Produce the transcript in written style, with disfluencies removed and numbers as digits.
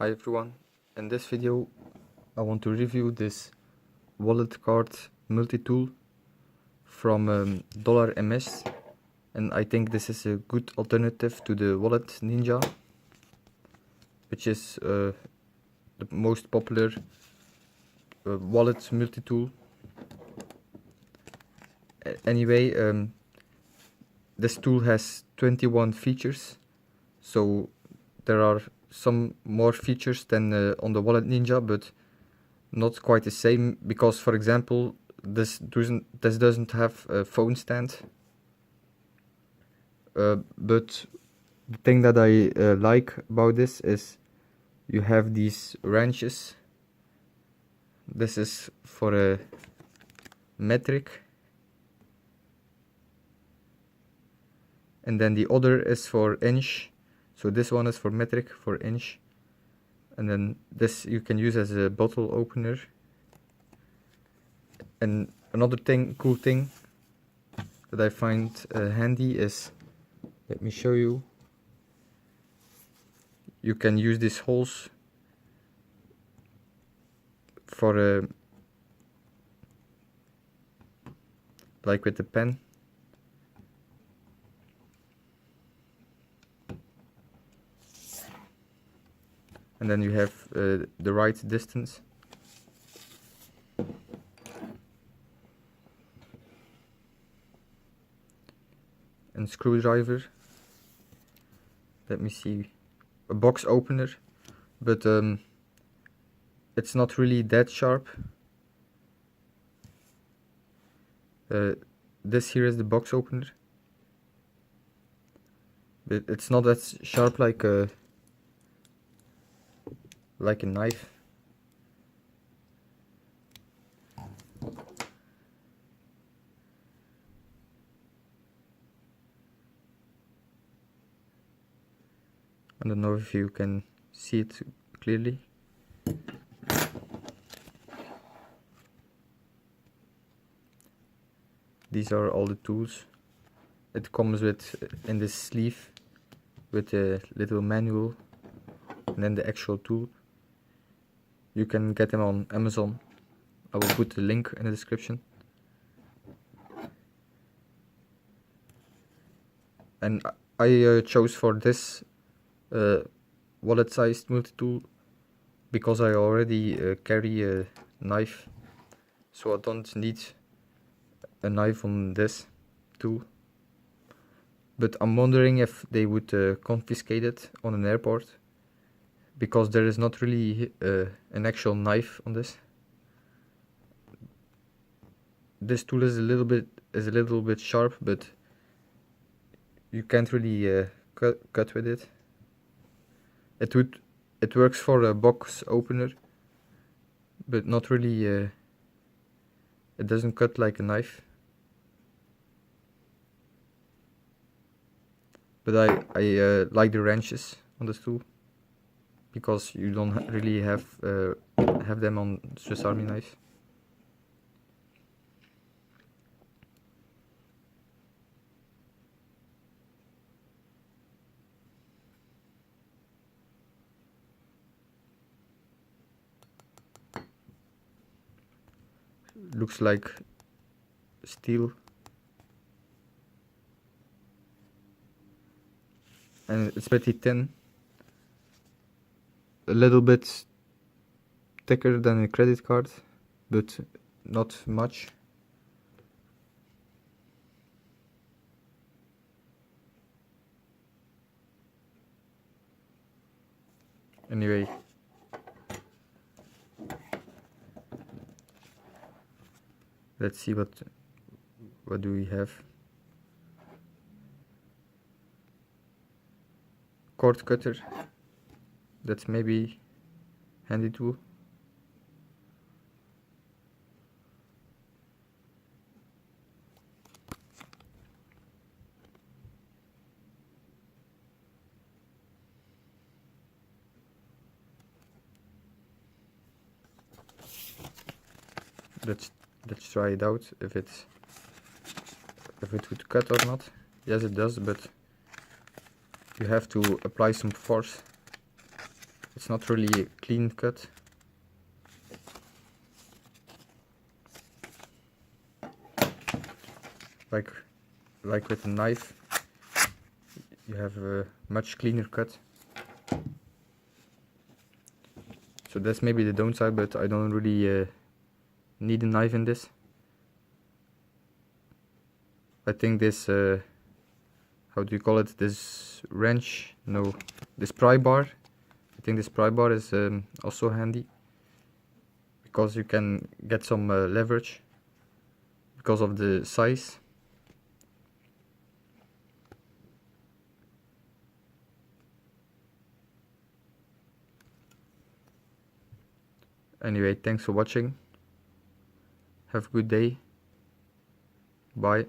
Hi everyone, in this video I want to review this wallet card multi-tool from $MS, and I think this is a good alternative to the Wallet Ninja, which is the most popular wallet multi-tool. Anyway, this tool has 21 features, so there are some more features than on the Wallet Ninja, but not quite the same, because for example this doesn't have a phone stand, but the thing that I like about this is you have these wrenches. This is for a metric, and then the other is for inch, so this one is for metric, for inch, and then this you can use as a bottle opener. And another cool thing that I find handy is, let me show you, you can use these holes for like with the pen, and then you have the right distance. And screwdriver, let me see, a box opener, but it's not really that sharp. This here is the box opener, but it's not that sharp like a knife. I don't know if you can see it clearly. These are all the tools. It comes with, in this sleeve, with a little manual and then the actual tool. You can get them on Amazon. I will put the link in the description. And I chose for this wallet-sized multi-tool because I already carry a knife, so I don't need a knife on this tool. But I'm wondering if they would confiscate it on an airport, because there is not really an actual knife on this. This tool is a little bit sharp, but you can't really cut with it. It works for a box opener, but not really. It doesn't cut like a knife. But I like the wrenches on this tool, because you don't really have them on Swiss Army knife. Looks like steel, and it's pretty thin, a little bit thicker than a credit card, but not much. Anyway, let's see what do we have. Cord cutter, that's maybe handy tool. Let's try it out, if it would cut or not. Yes, it does, but you have to apply some force. It's not really a clean cut. Like with a knife, you have a much cleaner cut. So that's maybe the downside, but I don't really need a knife in this. I think this, how do you call it, this wrench, no, this pry bar, I think this pry bar is also handy, because you can get some leverage because of the size. Anyway, thanks for watching. Have a good day. Bye.